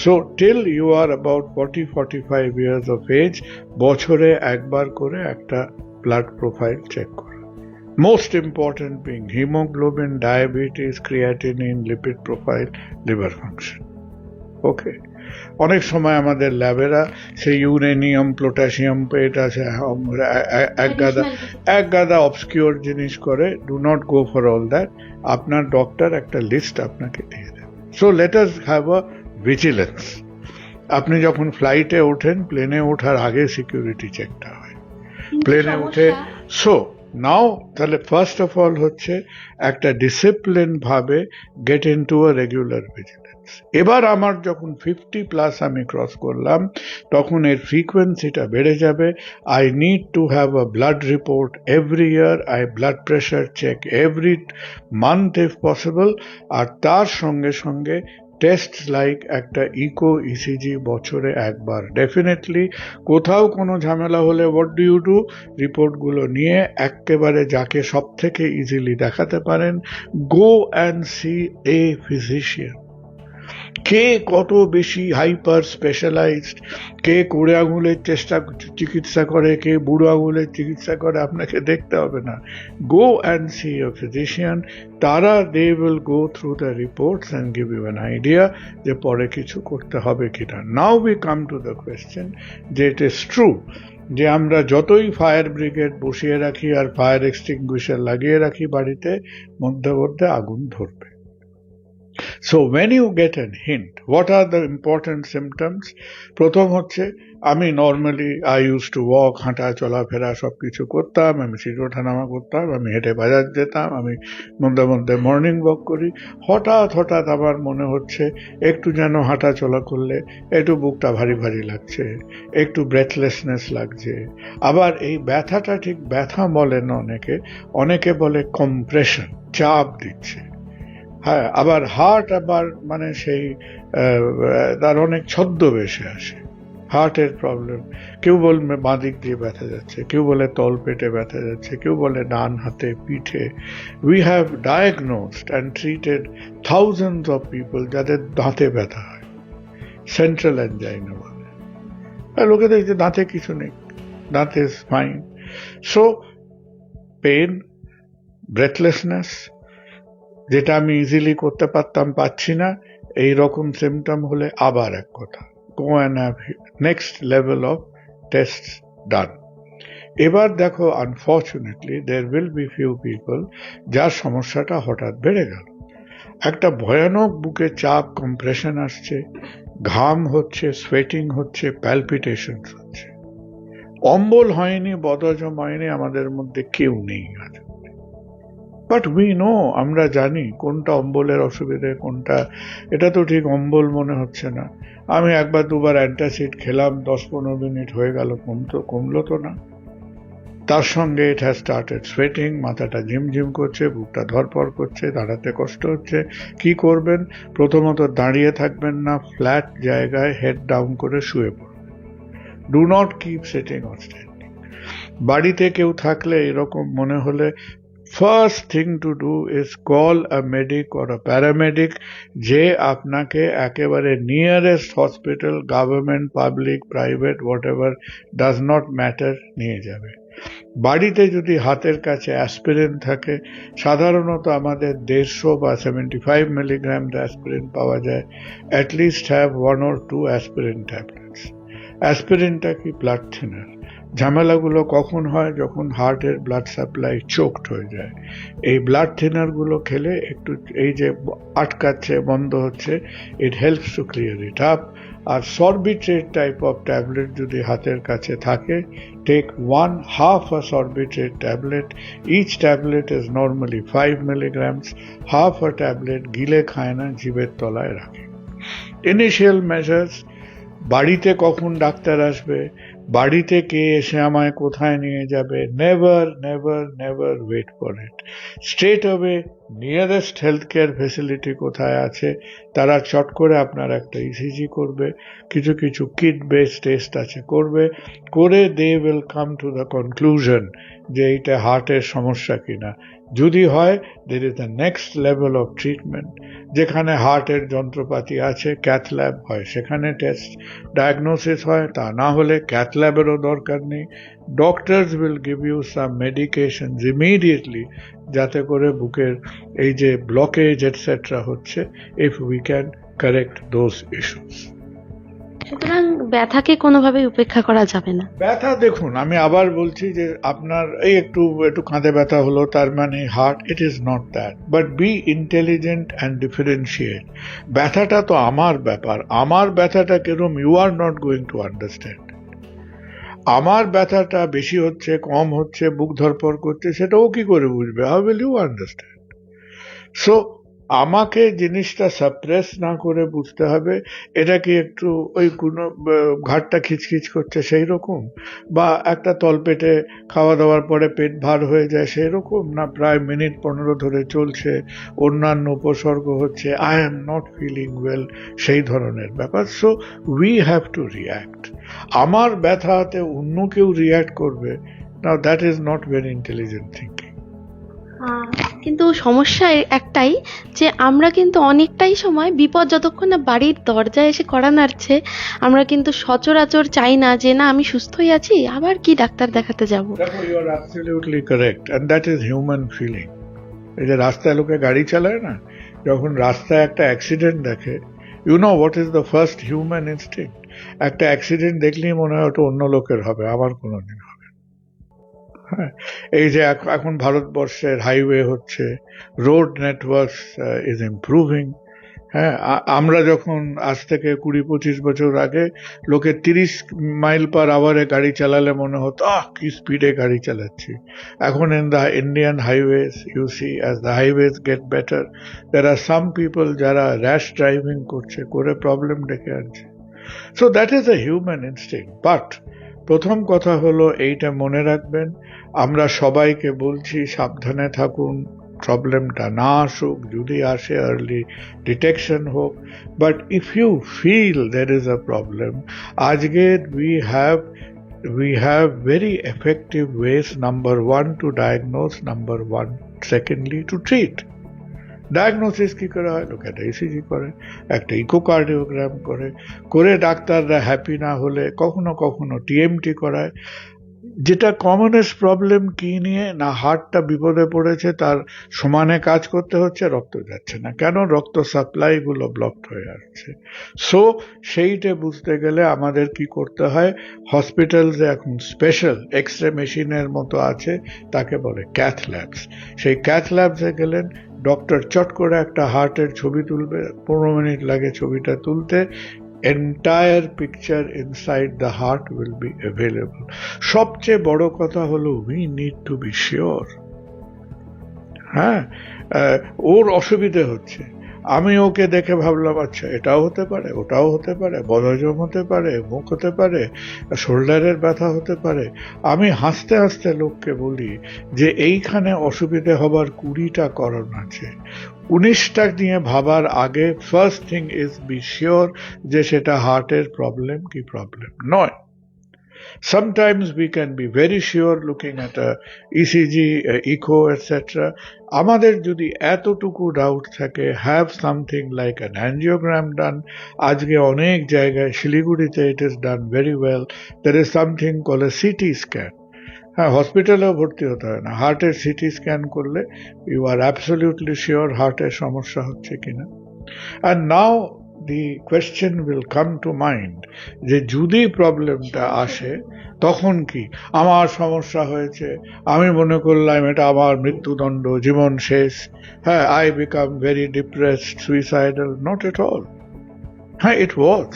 So till you are about 40-45 years of age, বছরে একবার করে একটা ব্লাড প্রোফাইল চেক করুন। Most important being hemoglobin, diabetes, creatinine, lipid profile, liver function. Okay. অনেক সময় আমাদের ল্যাবেরা সেই ইউরেনিয়াম পটাশিয়াম এটা এক গাদা অবসকিওর জিনিস করে। Do not go for all that. আপনার ডক্টর একটা লিস্ট আপনাকে দিয়ে দেবে। So let us have a vigilance. আপনি যখন ফ্লাইটে ওঠেন, প্লেনে ওঠার আগে সিকিউরিটি চেকটা হয়, প্লেনে উঠে। সো নাও তাহলে ফার্স্ট অফ অল হচ্ছে একটা ডিসিপ্লিন ভাবে gate into a regular vigilance. এবার আমার যখন 50+ আমি ক্রস করলাম, তখন এর ফ্রিকোয়েন্সিটা বেড়ে যাবে। I need to have a blood report every year, I blood pressure check every month if possible, আর তার সঙ্গে সঙ্গে টেস্ট লাইক একটা ইকো ইসিজি বছরে একবার ডেফিনেটলি। কোথাও কোনো ঝামেলা হলে হোয়াট ডু ইউ ডু? রিপোর্টগুলো নিয়ে একেবারে যাকে সব থেকে ইজিলি দেখাতে পারেন, go and see a physician. কে কত বেশি হাইপার স্পেশালাইজড, কে কুড়ে আঙুলের চিকিৎসা করে, কে বুড়ো আঙুলের চিকিৎসা করে, আপনাকে দেখতে হবে না। Go and see a physician. তারা they will go through the reports and give you an idea যে পরে কিছু করতে হবে কিনা। Now we come to the question যে ইট ইজ ট্রু যে আমরা যতই ফায়ার ব্রিগেড বসিয়ে রাখি আর ফায়ার এক্সটিংগুইশার লাগিয়ে রাখি বাড়িতে, মধ্যে মধ্যে আগুন ধরবে। So when you get a hint, what are the important symptoms? প্রথম হচ্ছে, আমি normally I use to walk, হাঁটা চলাফেরা সব কিছু করতাম, আমি সিঁড়ি ওঠানামা করতাম, আমি হেঁটে বাজার যেতাম, আমি মধ্যে মধ্যে মর্নিং ওয়াক করি। হঠাৎ আমার মনে হচ্ছে একটু যেন হাঁটা চলা করলে একটু বুকটা ভারী ভারী লাগছে, একটু ব্রেথলেসনেস লাগছে। আবার এই ব্যথাটা ঠিক ব্যথা বলে না, অনেকে বলে কম্প্রেশন, চাপ দিচ্ছে। হ্যাঁ, আবার হার্ট আবার মানে সেই তার অনেক ছদ্মবেশে আসে হার্টের প্রবলেম। কেউ বলবে বাঁ দিক দিয়ে ব্যথা যাচ্ছে, কেউ বলে তল পেটে ব্যথা যাচ্ছে, কেউ বলে ডান হাতে পিঠে। We have diagnosed and treated thousands of people যাদের দাঁতে ব্যথা হয়, সেন্ট্রাল অ্যাঞ্জাইনা বলে। লোকে দেখছে দাঁতে কিছু নেই, দাঁতে ফাইন। সো পেন, ব্রেথলেসনেস, যেটা আমি ইজিলি করতে পারতাম পাচ্ছি না, এই রকম সিমটম হলে আবার এক কথা, go and have next level of test done. এবার দেখো, unfortunately there will be few people যার সমস্যাটা হঠাৎ বেড়ে গেল, একটা ভয়ানক বুকে চাপ, কম্প্রেশন আসছে, ঘাম হচ্ছে, সোয়েটিং হচ্ছে, প্যালপিটেশন হচ্ছে। অম্বল হয়নি, বদহজম হয়নি, আমাদের মধ্যে কেউ নেই আছে। বাট উই নো, আমরা জানি কোনটা অম্বলের অসুবিধে, কোনটা এটা তো ঠিক অম্বল মনে হচ্ছে না। আমি একবার দুবার অ্যান্টাসিড খেলাম, 10-15 মিনিট হয়ে গেল, কমলো তো না। তার সঙ্গে ইট হ্যাজ স্টার্টেড সোয়েটিং, মাথাটা ঝিমঝিম করছে, বুকটা ধরপড় করছে, দাঁড়াতে কষ্ট হচ্ছে। কি করবেন? প্রথমত দাঁড়িয়ে থাকবেন না, ফ্ল্যাট জায়গায় হেড ডাউন করে শুয়ে পড়বেন। Do not keep sitting or standing. বাড়িতে কেউ থাকলে এরকম মনে হলে first thing to do is call a medic or a paramedic, যে আপনাকে একেবারে nearest hospital, government, public, private, whatever, does not matter, নিয়ে যাবে। বাড়িতে যদি হাতের কাছে অ্যাসপিরিন থাকে, সাধারণত আমাদের 150 বা 75 মিলিগ্রাম অ্যাসপিরিন পাওয়া যায়, at least have 1 or 2 aspirin tablets. অ্যাসপিরিনটা কি? Blood thinner. ঝামেলাগুলো কখন হয়? যখন হার্টের ব্লাড সাপ্লাই চোকড হয়ে যায়। এই ব্লাড থিনারগুলো খেলে একটু এই যে আটকাচ্ছে, বন্ধ হচ্ছে, it helps to clear it up. আর সরবিট্রেট টাইপ অফ ট্যাবলেট যদি হাতের কাছে থাকে, take 1/2 a sorbitrate tablet. Each tablet is normally 5 milligrams. Half a tablet গিলে খায় না, জিভের তলায় রাখে। ইনিশিয়াল মেজার্স, বাড়িতে কখন ডাক্তার আসবে, বাড়িতে কে এসে আমায় কোথায় নিয়ে যাবে, never never never wait for it. Straight away nearest health care facility কোথায় আছে, তারা চট করে আপনার একটা ইসিজি করবে, কিছু কিছু কিট বেস টেস্ট আছে, করে they will come to the conclusion যে এইটা হার্টের সমস্যা কিনা। যদি হয়, there is the next level of treatment, যেখানে হার্টের যন্ত্রপাতি আছে, ক্যাথ ল্যাব হয়, সেখানে টেস্ট ডায়াগনোসিস হয়। তা না হলে ক্যাথ ল্যাবেরও দরকার নেই। Doctors will give you some medications immediately, যাতে করে বুকের এই যে ব্লকেজ এটসেট্রা হচ্ছে, if we can correct those issues. সুতরাং ব্যথাকে কোনোভাবেই উপেক্ষা করা যাবে না। ব্যথা দেখুন, আমি আবার বলছি যে আপনার এই একটু একটু কাঁধে ব্যথা হলো তার মানে heart, it is not that, but be intelligent and differentiate. ব্যথাটা তো আমার ব্যাপার, আমার ব্যথাটা কিরম you are not going to understand. আমার ব্যথাটা বেশি হচ্ছে, কম হচ্ছে, বুক ধরপড় করছে, সেটাও কি করে বুঝবে? How will you understand? So আমাকে জিনিসটা সাপ্রেস না করে বুঝতে হবে এটা কি একটু ওই কোনো ঘাটটা খিচখিচ করছে সেই রকম, বা একটা তলপেটে খাওয়া দাওয়ার পরে পেট ভার হয়ে যায় সেই রকম, না প্রায় মিনিট 15 ধরে চলছে, অন্যান্য উপসর্গ হচ্ছে, I am not feeling well, সেই ধরনের ব্যাপার। So we have to react. আমার ব্যথাতে অন্য কেউ রিয়্যাক্ট করবে, now that is not very intelligent thinking. কিন্তু সমস্যা একটাই, যে আমরা কিন্তু অনেকটাই সময় বিপদ যতক্ষণ না বাড়ির দরজায় এসে কড়া নাড়ছে, আমরা কিন্তু সচরাচর চাই না যে না আমি সুস্থই আছি, আবার কি ডাক্তার দেখাতে যাব। দেখো, you are absolutely correct, and that is human feeling. এই যে রাস্তায় লোকে গাড়ি চালায় না, যখন রাস্তায় একটা অ্যাক্সিডেন্ট দেখে, you know what is the first human instinct? একটা অ্যাক্সিডেন্ট দেখলেই মনে হয় ওটা অন্য লোকের হবে, আমার কোনোদিন হবে না। হ্যাঁ, এই যে এখন ভারতবর্ষের হাইওয়ে হচ্ছে, রোড নেটওয়ার্ক ইজ ইমপ্রুভিং। হ্যাঁ, আমরা যখন আজ থেকে 20-25 বছর আগে লোকে 30 মাইল পার আওয়ারে গাড়ি চালালে মনে হতো কি স্পিডে গাড়ি চালাচ্ছি। এখন in the Indian highways you see, as the highways get better, there are some people যারা র্যাশ ড্রাইভিং করছে, করে প্রবলেম ডেকে আনছে। So that is a human instinct. But প্রথম কথা হলো এইটা মনে রাখবেন, আমরা সবাইকে বলছি সাবধানে থাকুন, প্রবলেমটা না আসুক, যদি আসে আর্লি ডিটেকশন হোক। But if you feel there is a problem, আজকে we have very effective ways. Number one, to diagnose. Number one, secondly, to treat. Diagnosis কি করা হয়? লোক একটা ইসিজি করে, একটা ইকোকার্ডিওগ্রাম করে ডাক্তাররা হ্যাপি না হলে কখনো কখনো টিএমটি করায়। যেটা কমনেস্ট প্রবলেম কি নিয়ে, না হার্টটা বিপদে পড়েছে, তার সমানে কাজ করতে হচ্ছে, রক্ত যাচ্ছে না কেন, রক্ত সাপ্লাই গুলো ব্লকড হয়ে আসছে। সো সেইটা বুঝতে গেলে আমাদের কি করতে হয়, হসপিটালসে এখন স্পেশাল এক্সরে মেশিনের মতো আছে, তাকে বলে ক্যাথ ল্যাবস। সেই ক্যাথ ল্যাবসে গেলেন, ডক্টর চট করে একটা হার্টের ছবি তুলবে, 15 মিনিট লাগে ছবিটা তুলতে, entire picture inside the heart will be available. সবচেয়ে বড় কথা হলো we need to be sure. হ্যাঁ, ওর অসুবিধে হচ্ছে, আমি ওকে দেখে ভাবলাম আচ্ছা এটাও হতে পারে, ওটাও হতে পারে, বদহজম হতে পারে, মুখ হতে পারে, শোল্ডারের ব্যথা হতে পারে। আমি হাসতে হাসতে লোককে বলি যে এইখানে অসুবিধে হবার 20টা কারণ আছে, 19টা নিয়ে ভাবার আগে first thing is be sure যে সেটা হার্টের প্রবলেম কি প্রবলেম নয়। Sometimes we can be very sure looking at a ECG, echo, etc. আমাদের যদি এতটুকু ডাউট থাকে, have something like an angiogram done. আজকে অনেক জায়গায়, শিলিগুড়িতে it is done very well. There is something called a CT scan. হ্যাঁ, হসপিটালেও ভর্তি হতে হয় না, হার্টের সিটি স্ক্যান করলে ইউ আর অ্যাবসলিউটলি শিওর হার্টের সমস্যা হচ্ছে কিনা। And now the question will come to mind, যে যদি প্রবলেমটা আসে তখন কি, আমার সমস্যা হয়েছে, আমি মনে করলাম এটা আমার মৃত্যুদণ্ড, জীবন শেষ, হ্যাঁ, I become very depressed, suicidal. Not at all. হ্যাঁ, ইট ওয়াজ।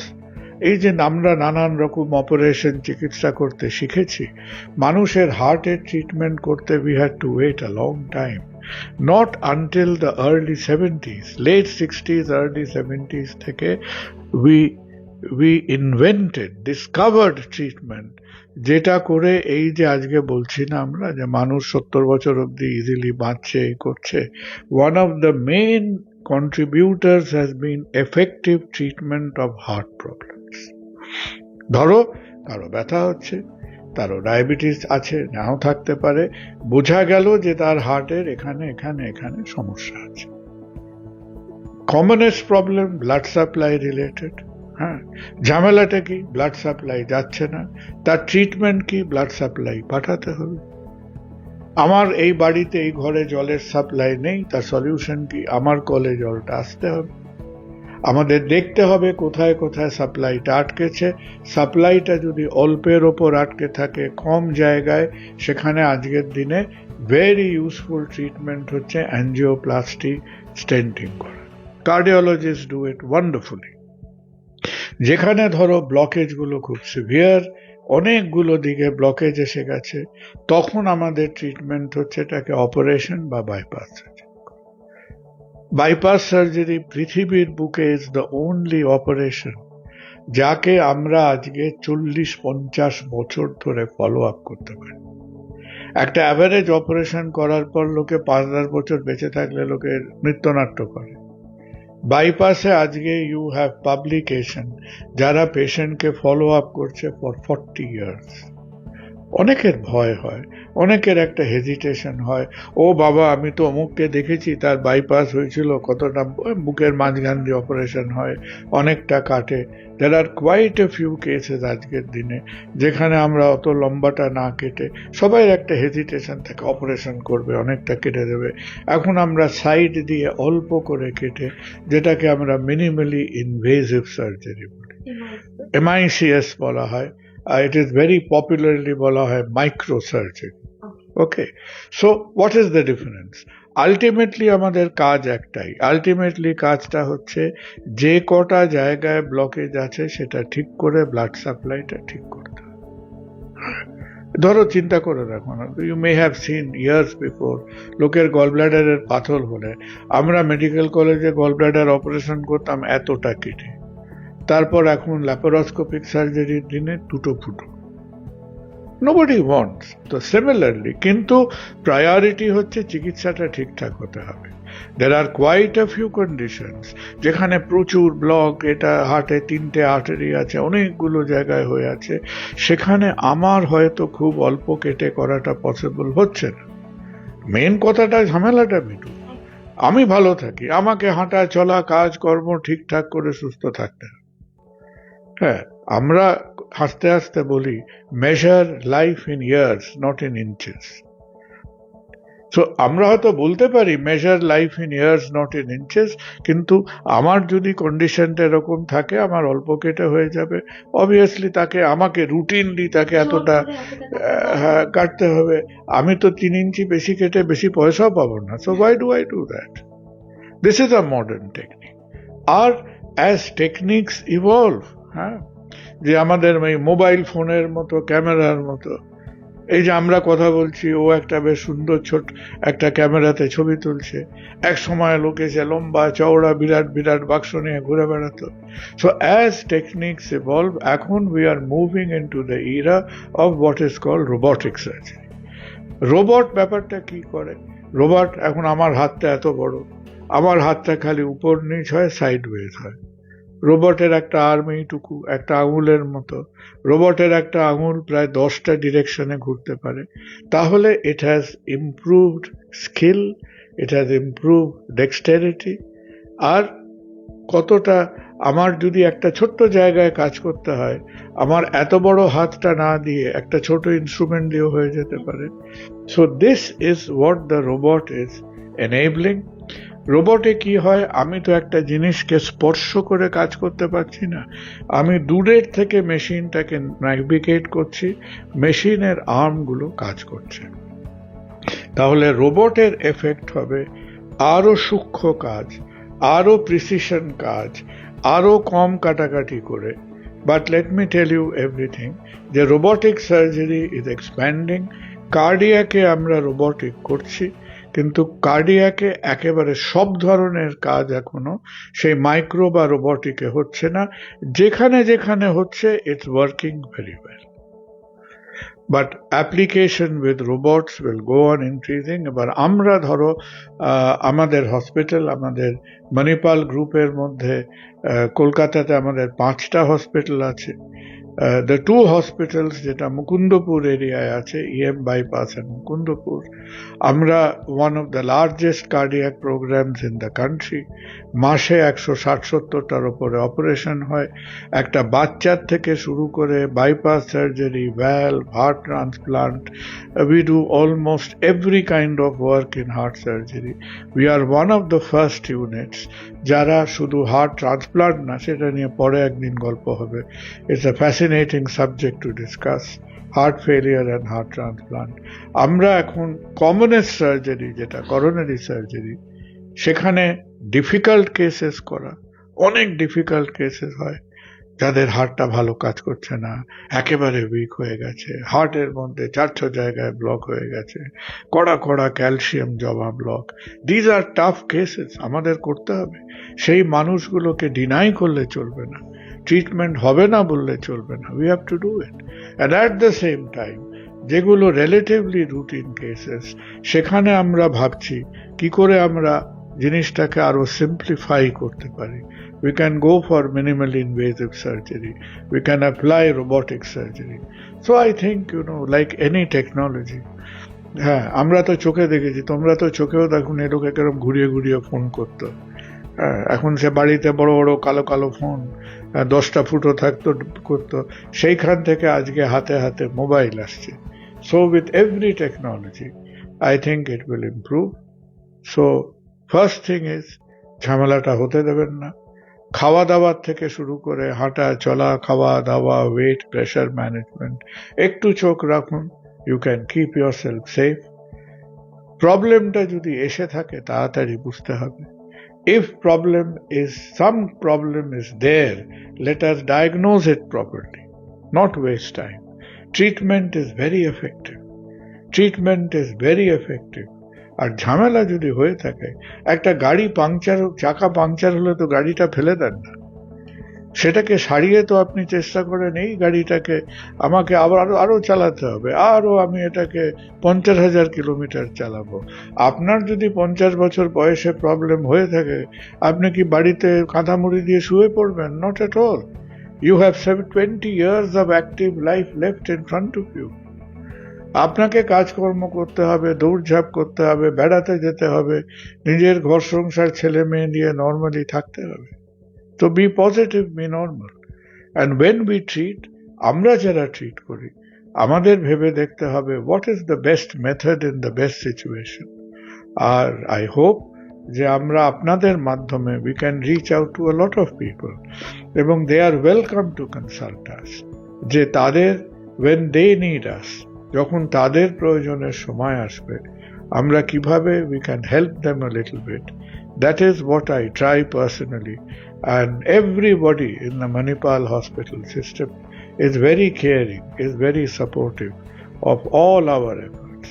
এই যে আমরা নানান রকম অপারেশন চিকিৎসা করতে শিখেছি, মানুষের হার্টের ট্রিটমেন্ট করতে we had to wait a long time. Not until the early 70s, late 60s, early 70s থেকে we discovered treatment, যেটা করে এই যে আজকে বলছি না আমরা যে মানুষ 70 বছর অবধি ইজিলি বাঁচছে, এই করছে। One of the main contributors has been effective treatment of heart problems. ধরো কারো ব্যথা হচ্ছে, তারও ডায়াবেটিস আছে, নাও থাকতে পারে, বোঝা গেল যে তার হার্টের এখানে এখানে এখানে সমস্যা আছে। Commonest problem blood supply related. হ্যাঁ, ঝামেলাটা কি, ব্লাড সাপ্লাই যাচ্ছে না, তার ট্রিটমেন্ট কি, ব্লাড সাপ্লাই পাঠাতে হবে। আমার এই বাড়িতে এই ঘরে জলের সাপ্লাই নেই, তার সলিউশন কি, আমার কলে জলটা আসতে হবে। আমাদের দেখতে হবে কোথায় কোথায় সাপ্লাইটা আটকেছে। সাপ্লাইটা যদি অল্পের ওপর আটকে থাকে, কম জায়গায়, সেখানে আজকের দিনে ভেরি ইউজফুল ট্রিটমেন্ট হচ্ছে অ্যাঞ্জিওপ্লাস্টি, স্টেন্টিং করা। Cardiologist do it wonderfully. যেখানে ধরো ব্লকেজগুলো খুব সিভিয়ার, অনেকগুলো দিকে ব্লকেজ এসে গেছে, তখন আমাদের ট্রিটমেন্ট হচ্ছে এটাকে অপারেশন বা বাইপাস সার্জারি। বাইপাস সার্জারি পৃথিবীর বুকে ইজ দ্য ওনলি অপারেশন যাকে আমরা আজকে 40-50 বছর ধরে ফলো আপ করতে পারি। একটা অ্যাভারেজ অপারেশন করার পর লোকে 5-10 বছর বেঁচে থাকলে লোকের মৃত্যুনাট্য করে। বাইপাসে আজকে ইউ হ্যাভ পাবলিকেশন যারা পেশেন্টকে ফলো আপ করছে ফর 40 ইয়ার্স। অনেকের ভয় হয়, অনেকের একটা হেজিটেশন হয়, ও বাবা আমি তো অমুককে দেখেছি তার বাইপাস হয়েছিল, কতটা বুকের মাঝখান দিয়ে অপারেশন হয়, অনেকটা কাটে। There are quite a few cases আজকের দিনে যেখানে আমরা অত লম্বাটা না কেটে, সবাই একটা হেজিটেশন থাকে অপারেশন করবে, অনেকটা কেটে দেবে। এখন আমরা সাইড দিয়ে অল্প করে কেটে, যেটাকে আমরা মিনিমালি ইনভেসিভ সার্জারি বলি, MICS বলা হয়। It is very popularly বলা হয় microsurgery. Okay, so what is the difference? Ultimately আমাদের কাজ একটাই। আলটিমেটলি কাজটা হচ্ছে যে কটা জায়গায় ব্লকেজ আছে সেটা ঠিক করে ব্লাড সাপ্লাইটা ঠিক করতে হবে। ধরো চিন্তা করে দেখো না, you may have seen years before লোকের গল ব্লাডারের পাথর হলে আমরা মেডিকেল কলেজে গল ব্লাডার অপারেশন করতাম এতটা কেটে, তারপর এখন ল্যাপারোস্কোপিক সার্জারির দিনে দুটো ফুটো। নোবডি ওয়ান্টস তো সিমিলারলি, কিন্তু প্রায়োরিটি হচ্ছে চিকিৎসাটা ঠিকঠাক হতে হবে। There are quite a few conditions যেখানে প্রচুর ব্লক, এটা হার্টে 3টে আর্টারি আছে, অনেকগুলো জায়গায় হয়ে আছে, সেখানে আমার হয়তো খুব অল্প কেটে করাটা পসিবল হচ্ছে না। মেন কথাটা ঝামেলাটা মিটুক, আমি ভালো থাকি, আমাকে হাঁটা চলা কাজকর্ম ঠিকঠাক করে সুস্থ থাকতে হবে। হ্যাঁ, আমরা হাসতে হাসতে বলি measure life in years not in inches. So আমরা হয়তো বলতে পারি measure life in years not in inches, কিন্তু আমার যদি কন্ডিশনটা এরকম থাকে আমার অল্প কেটে হয়ে যাবে, অবভিয়াসলি তাকে আমাকে রুটিনলি তাকে এতটা কাটতে হবে। আমি তো 3 ইঞ্চি বেশি কেটে বেশি পয়সাও পাবো না। So why do I do that? This is a modern technique. আর as techniques evolve, হ্যাঁ, যে আমাদের মোবাইল ফোনের মতো, ক্যামেরার মতো, এই যে আমরা কথা বলছি, ও একটা বেশ সুন্দর ছোট একটা ক্যামেরাতে ছবি তুলছে, এক সময় লোকে সে লম্বা চওড়া বিরাট বিরাট বাক্স নিয়ে ঘুরে বেড়াতো। সো অ্যাজ টেকনিক্স ইভলভ, এখন we are moving into the era of what is called robotic surgery. Robot ব্যাপারটা কি করে? রোবট এখন আমার হাতটা এত বড়, আমার হাতটা খালি উপর নিচ হয়, সাইড ওয়েজ হয়। রোবটের একটা আর্ম এইটুকু, একটা আঙুলের মতো। রোবটের একটা আঙুল প্রায় 10টা ডিরেকশনে ঘুরতে পারে। তাহলে it has improved skill, it has improved dexterity. আর কতটা, আমার যদি একটা ছোট্ট জায়গায় কাজ করতে হয়, আমার এত বড় হাতটা না দিয়ে একটা ছোট ইনস্ট্রুমেন্ট দিয়েও হয়ে যেতে পারে। So this is what the robot is enabling. রোবটে কি হয়, আমি তো একটা জিনিসকে স্পর্শ করে কাজ করতে পারছি না, আমি দূরের থেকে মেশিনটাকে ন্যাভিগেট করছি, মেশিনের আর্মগুলো কাজ করছে। তাহলে রোবটের এফেক্ট হবে আরো সূক্ষ্ম কাজ, আরো প্রিসিশন কাজ, আরো কম কাটাকাটি করে। But let me tell you everything, যে রোবটিক সার্জারি ইজ এক্সপ্যান্ডিং। কার্ডিয়াকে আমরা রোবটিক করছি, কিন্তু কার্ডিয়াকে একেবারে সব ধরনের কাজ এখনো সেই মাইক্রো বা রোবটিকে হচ্ছে না। যেখানে যেখানে হচ্ছে, it's working very well. But application with robots will go on increasing. এবার আমরা ধরো আমাদের হসপিটাল, আমাদের মণিপাল গ্রুপের মধ্যে কলকাতাতে আমাদের 5টা হসপিটাল আছে। The 2 hospitals যেটা মুকুন্দপুর এরিয়ায় আছে, EM বাইপাস and মুকুন্দপুর, আমরা one of the largest cardiac programs in the country। মাসে 160-70টার উপরে অপারেশন হয়। একটা বাচ্চার থেকে শুরু করে bypass surgery, valve, heart transplant, we do almost every kind of work in heart surgery. We are one of the first units যারা শুধু হার্ট ট্রান্সপ্লান্ট না, সেটা নিয়ে পরে একদিন গল্প হবে। It's a fascinating subject to discuss, heart failure and heart transplant. আমরা এখন কমনেস্ট সার্জারি যেটা করোনারি সার্জারি, সেখানে ডিফিকাল্ট কেসেস করা, অনেক ডিফিকাল্ট কেসেস হয় যাদের হার্টটা ভালো কাজ করছে না, একেবারে উইক হয়ে গেছে, হার্টের মধ্যে 4-6 জায়গায় ব্লক হয়ে গেছে, কড়া কড়া ক্যালসিয়াম জমা block. These are tough cases, আমাদের করতে হবে। সেই মানুষগুলোকে ডিনাই করলে চলবে না, ট্রিটমেন্ট হবে না বললে চলবে না, we have to do it. And at the same time যেগুলো রিলেটিভলি রুটিন কেসেস, সেখানে আমরা ভাবছি কি করে আমরা জিনিসটাকে আরো সিম্পলিফাই করতে পারি। We can go for minimally invasive surgery. We can apply robotic surgery. So I think, like any technology, হ্যাঁ, আমরা তো চোখে দেখেছি, তোমরা তো চোখেও দেখুন এই লোক এরকম ঘুরিয়ে ঘুরিয়ে ফোন করতো। হ্যাঁ, এখন সে বাড়িতে বড় বড় কালো কালো ফোন 10টা ফুটো থাকতো করতো, সেইখান থেকে আজকে হাতে হাতে মোবাইল আসছে। So with every technology, I think it will improve. So first thing is, ঝামেলাটা হতে দেবেন না। খাওয়া দাওয়ার থেকে শুরু করে হাঁটা চলা, খাওয়া দাওয়া, ওয়েট, প্রেশার ম্যানেজমেন্ট, একটু চোখ রাখুন। You can keep yourself safe. প্রবলেমটা যদি এসে থাকে তাড়াতাড়ি বুঝতে হবে। If some problem is there, let us diagnose it properly, not waste time. Treatment is very effective. আর ঝামেলা যদি হয়ে থাকে, একটা গাড়ি চাকা পাংচার হলে তো গাড়িটা ফেলে দেন না, সেটাকে সারিয়ে তো আপনি চেষ্টা করেন এই গাড়িটাকে আমাকে আবার আরো চালাতে হবে, আরো আমি এটাকে 50,000 কিলোমিটার চালাবো। আপনার যদি 50 বছর বয়সে প্রবলেম হয়ে থাকে, আপনি কি বাড়িতে কাঁথা মুড়ি দিয়ে শুয়ে পড়বেন? Not at all. You have 20 years of active life left in front of you. আপনাকে কাজকর্ম করতে হবে, দৌড়ঝাঁপ করতে হবে, বেড়াতে যেতে হবে, নিজের ঘর সংসার ছেলে মেয়ে নিয়ে নর্মালি থাকতে হবে। তো be positive, be normal. And when we treat, আমরা যারা ট্রিট করি, আমাদের ভেবে দেখতে হবে what is the best method in the best situation. আর আই হোপ যে আমরা আপনাদের মাধ্যমে we can reach out to a lot of people, এবং they are welcome to consult us. যে তাদের ওয়েন দে নিড আস, যখন তাদের প্রয়োজনের সময় আসবে, আমরা কিভাবে we can help them a little bit. That is what I try personally, and everybody in the Manipal hospital system is very caring, is very supportive of all our efforts.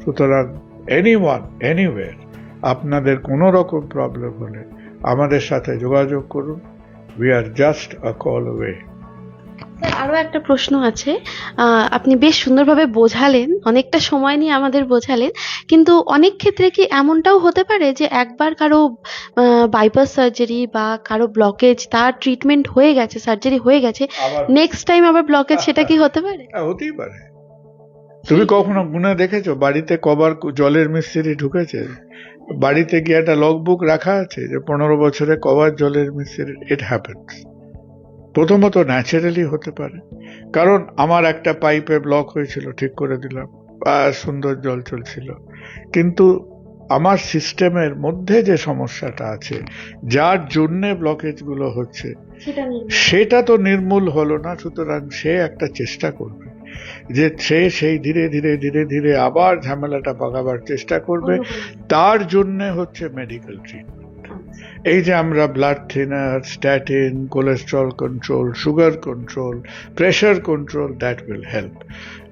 সুতরাং anyone, anywhere, আপনাদের কোনো রকম problem হলে আমাদের সাথে যোগাযোগ করুন। We are just a call away. আরো একটা প্রশ্ন আছে। আপনি বেশ সুন্দরভাবে বোঝালেন, অনেকটা সময় নিয়ে আমাদের বোঝালেন, কিন্তু অনেক ক্ষেত্রে কি এমনটাও হতে পারে যে একবার কারো বাইপাস সার্জারি বা কারো ব্লকেজ, তার ট্রিটমেন্ট হয়ে গেছে, সার্জারি হয়ে গেছে, নেক্সট টাইম আবার ব্লকেজ, সেটা কি হতে পারে? হতেই পারে। তুমি কখনো গুনে দেখেছো বাড়িতে কবার জলের মিস্ত্রি ঢুকেছে? বাড়িতে গিয়ে একটা লগবুক রাখা আছে যে 15 বছরে কবার জলের মিস্ত্রি। It happens. প্রথমত ন্যাচারালি হতে পারে, কারণ আমার একটা পাইপে ব্লক হয়েছিল, ঠিক করে দিলাম, সুন্দর জল চলছিল, কিন্তু আমার সিস্টেমের মধ্যে যে সমস্যাটা আছে, যার জন্যে ব্লকেজ গুলো হচ্ছে, সেটা তো নির্মূল হলো না। সুতরাং সে একটা চেষ্টা করবে যে সেই ধীরে ধীরে ধীরে ধীরে আবার ঝামেলাটা পাকাবার চেষ্টা করবে। তার জন্যে হচ্ছে মেডিকেল ট্রিটমেন্ট। এই যে আমরা blood thinner, statin, cholesterol control, sugar control, pressure control, that will help.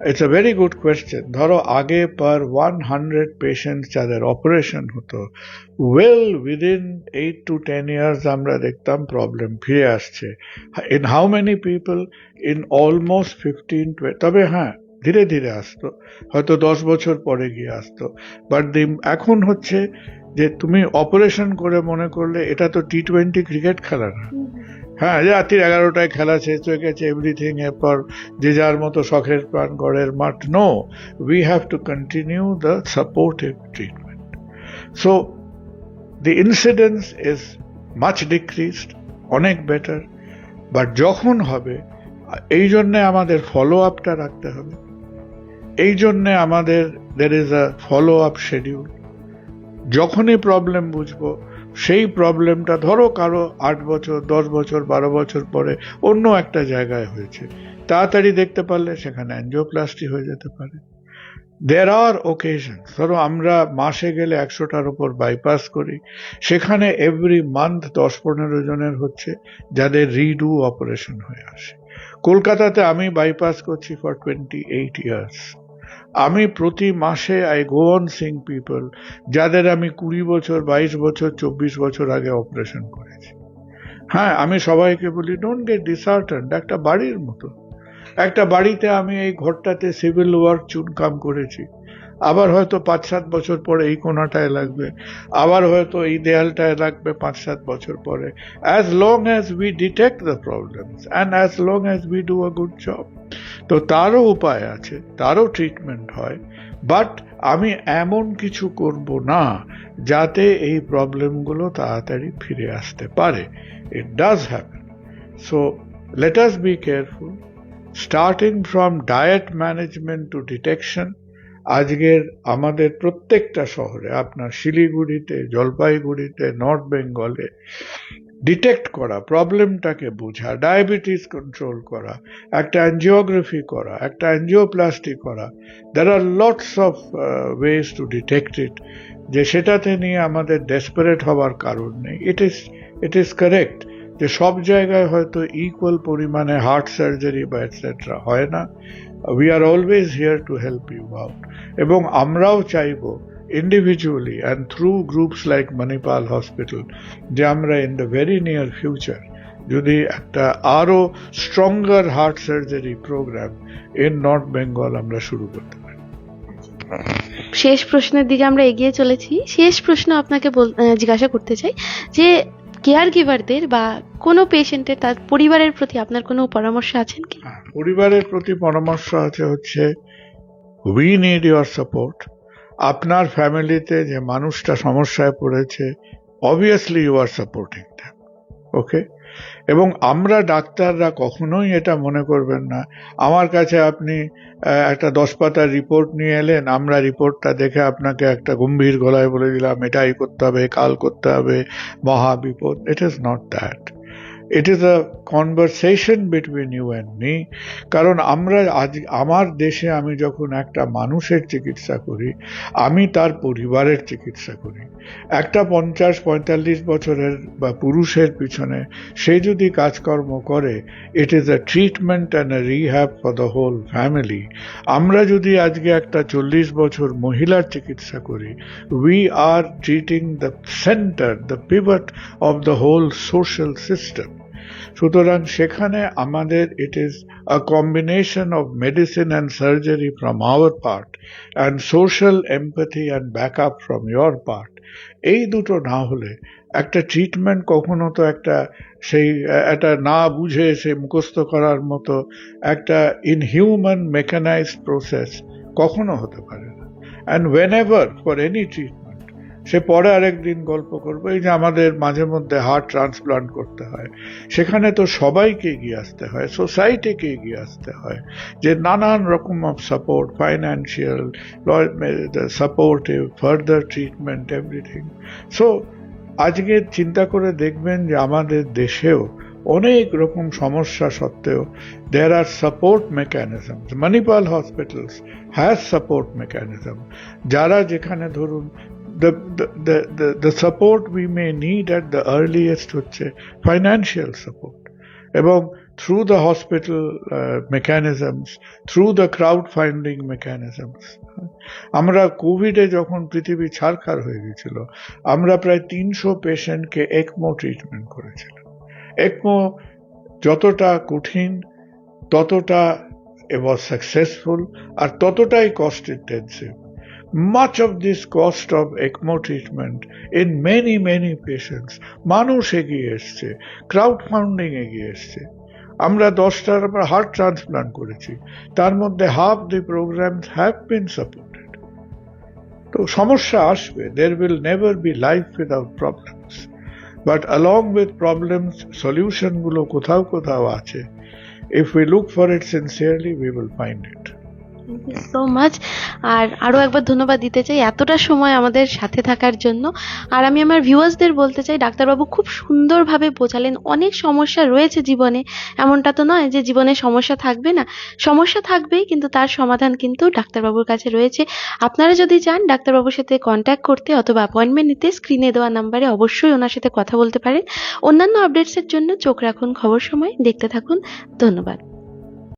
It's a very good question. ধরো আগে পার 100 পেশেন্ট যাদের অপারেশন হতো, উইদিন 8 to 10 years আমরা দেখতাম প্রবলেম ফিরে আসছে। In how many people? In almost 15-20। তবে হ্যাঁ, ধীরে ধীরে আসতো, হয়তো 10 বছর পরে গিয়ে আসতো। বাট এখন হচ্ছে যে তুমি অপারেশন করে মনে করলে এটা তো T20 ক্রিকেট খেলা না। হ্যাঁ, রাত্রির 11টায় খেলা শেষ হয়ে গেছে, এভরিথিং, এরপর যে যার মতো শখের প্রাণ গড়ের মাঠ। No, we have to continue the supportive treatment. So the incidence is much decreased, অনেক বেটার। বাট যখন হবে, এই জন্যে আমাদের ফলো আপটা রাখতে হবে। এই জন্যে আমাদের there is a follow up schedule। যখনই প্রবলেম বুঝবো, সেই প্রবলেমটা ধরো কারো 8 বছর 10 বছর 12 বছর পরে অন্য একটা জায়গায় হয়েছে, তাড়াতাড়ি দেখতে পারলে সেখানে অ্যাঞ্জিওপ্লাস্টি হয়ে যেতে পারে। দেয়ার আর ওকেশনস, ধরো আমরা মাসে গেলে 100টার উপর বাইপাস করি, সেখানে এভরি মান্থ 10-15 জনের হচ্ছে যাদের রিডু অপারেশন হয়ে আসে। কলকাতাতে আমি বাইপাস করছি ফর 28 ইয়ার্স। আমি প্রতি মাসে I go on Singh people যাদের আমি 20 বছর 22 বছর 24 বছর আগে অপারেশন করেছি। হ্যাঁ, আমি সবাইকে বলি ডোন্ট গেট ডিসহার্টেন্ড, একটা বাড়ির মতো। একটা বাড়িতে আমি এই ঘরটাতে সিভিল ওয়ার্ক চুনকাম করেছি, আবার হয়তো 5-7 বছর পরে এই কোণাটায় লাগবে, আবার হয়তো এই দেয়ালটায় লাগবে 5-7 বছর পরে। As long as we detect the problems and as long as we do a good job, তো তারও উপায় আছে, তারও ট্রিটমেন্ট হয়। বাট আমি এমন কিছু করব না যাতে এই প্রবলেমগুলো তাড়াতাড়ি ফিরে আসতে পারে। It does happen. So let us be careful, starting from diet management to detection. আজকের আমাদের প্রত্যেকটা শহরে, আপনার শিলিগুড়িতে, জলপাইগুড়িতে, নর্থ বেঙ্গলে ডিটেক্ট করা, প্রবলেমটাকে বোঝা, ডায়াবেটিস কন্ট্রোল করা, একটা অ্যাঞ্জিওগ্রাফি করা, একটা অ্যাঞ্জিওপ্লাস্টি করা, there are lots of ways to detect it. যে সেটাতে নিয়ে আমাদের ডেসপারেট হওয়ার কারণ নেই। ইট ইজ কারেক্ট যে সব জায়গায় হয়তো ইকুয়াল পরিমাণে হার্ট সার্জারি বা এটসেট্রা হয় না। We are always here to help you out, এবং আমরাও চাইবো individually and through groups like Manipal Hospital যে আমরা in the very near future যদি একটা আরো stronger heart surgery program in North Bengal আমরা শুরু করতে পারি। শেষ প্রশ্নের দিকে আমরা এগিয়ে চলেছি। শেষ প্রশ্ন আপনাকে জিজ্ঞাসা করতে চাই যে কেয়ার গিভারদের বা কোনো পেশেন্টের তার পরিবারের প্রতি আপনার কোনো পরামর্শ আছেন কি? পরিবারের প্রতি পরামর্শ আছে হচ্ছে we need your support. আপনার ফ্যামিলিতে যে মানুষটা সমস্যায় পড়েছে, obviously you are supporting them, okay? এবং আমরা ডাক্তাররা কখনোই এটা মনে করবেন না আমার কাছে আপনি একটা 10 পাতার রিপোর্ট নিয়ে এলেন, আমরা রিপোর্টটা দেখে আপনাকে একটা গম্ভীর গলায় বলে দিলাম এটাই করতে হবে, কাল করতে হবে, মহা বিপদ। ইট is not that. It is a conversation between you and me. কারণ আমরা আজ আমার দেশে আমি যখন একটা মানুষের চিকিৎসা করি, আমি তার পরিবারের চিকিৎসা করি। একটা 50-45 বছরের বা পুরুষের পিছনে সে যদি কাজকর্ম করে, it is a treatment and a rehab for the whole family. আমরা যদি আজকে একটা 40 বছর মহিলার চিকিৎসা করি, we are treating the centre, the pivot of the whole social system. সুতরাং সেখানে আমাদের it is a combination of medicine and surgery from our part and social empathy and backup from your part. এই দুটো না হলে একটা treatment কখনো তো একটা না বুঝে সে মুখস্থ করার মতো একটা ইনহিউম্যান মেকানাইজড প্রসেস কখনো হতে পারে না। And whenever for any treatment, সে পরে আরেকদিন গল্প করবো, এই যে আমাদের মাঝে মধ্যে হার্ট ট্রান্সপ্লান্ট করতে হয়, সেখানে তো সবাইকে এগিয়ে আসতে হয়, সোসাইটিকে এগিয়ে আসতে হয়, যে নানান রকম of support, financial, supportive, further treatment, everything. So আজকে চিন্তা করে দেখবেন যে আমাদের দেশেও অনেক রকম সমস্যা সত্ত্বেও there are support mechanisms. Manipal Hospitals has support mechanism. যারা যেখানে ধরুন the support we may need at the earliest হচ্ছে financial support, এবং through the hospital mechanisms, through the crowdfunding mechanisms. আমরা কোভিডে যখন পৃথিবী ছারখার হয়ে গেছিল, আমরা প্রায় 300 পেশেন্টকে ECMO ট্রিটমেন্ট করেছিলাম। ECMO যতটা কঠিন ততটা it was successful আর ততটাই cost intensive. Much of this cost of ECMO treatment in many patients, মানুষ এগিয়ে এসছে, crowdfunding এগিয়ে এসছে। আমরা 10টার হার্ট ট্রান্সপ্লান্ট করেছি, তার মধ্যে half the programs have been supported. তো সমস্যা আসবে, there will never be life without problems, but along with problems, solution গুলো কোথাও কোথাও আছে। If we look for it sincerely, we will find it. Thank you so much. আর আরও একবার ধন্যবাদ দিতে চাই এতটা সময় আমাদের সাথে থাকার জন্য। আর আমি আমার ভিউয়ার্সদের বলতে চাই, ডাক্তারবাবু খুব সুন্দরভাবে বোঝালেন। অনেক সমস্যা রয়েছে জীবনে, এমনটা তো নয় যে জীবনে সমস্যা থাকবে না, সমস্যা থাকবেই, কিন্তু তার সমাধান কিন্তু ডাক্তারবাবুর কাছে রয়েছে। আপনারা যদি চান ডাক্তারবাবুর সাথে কন্ট্যাক্ট করতে অথবা অ্যাপয়েন্টমেন্ট নিতে, স্ক্রিনে দেওয়া নাম্বারে অবশ্যই ওনার সাথে কথা বলতে পারেন। অন্যান্য আপডেটসের জন্য চোখ রাখুন খবর সময়, দেখতে থাকুন। ধন্যবাদ।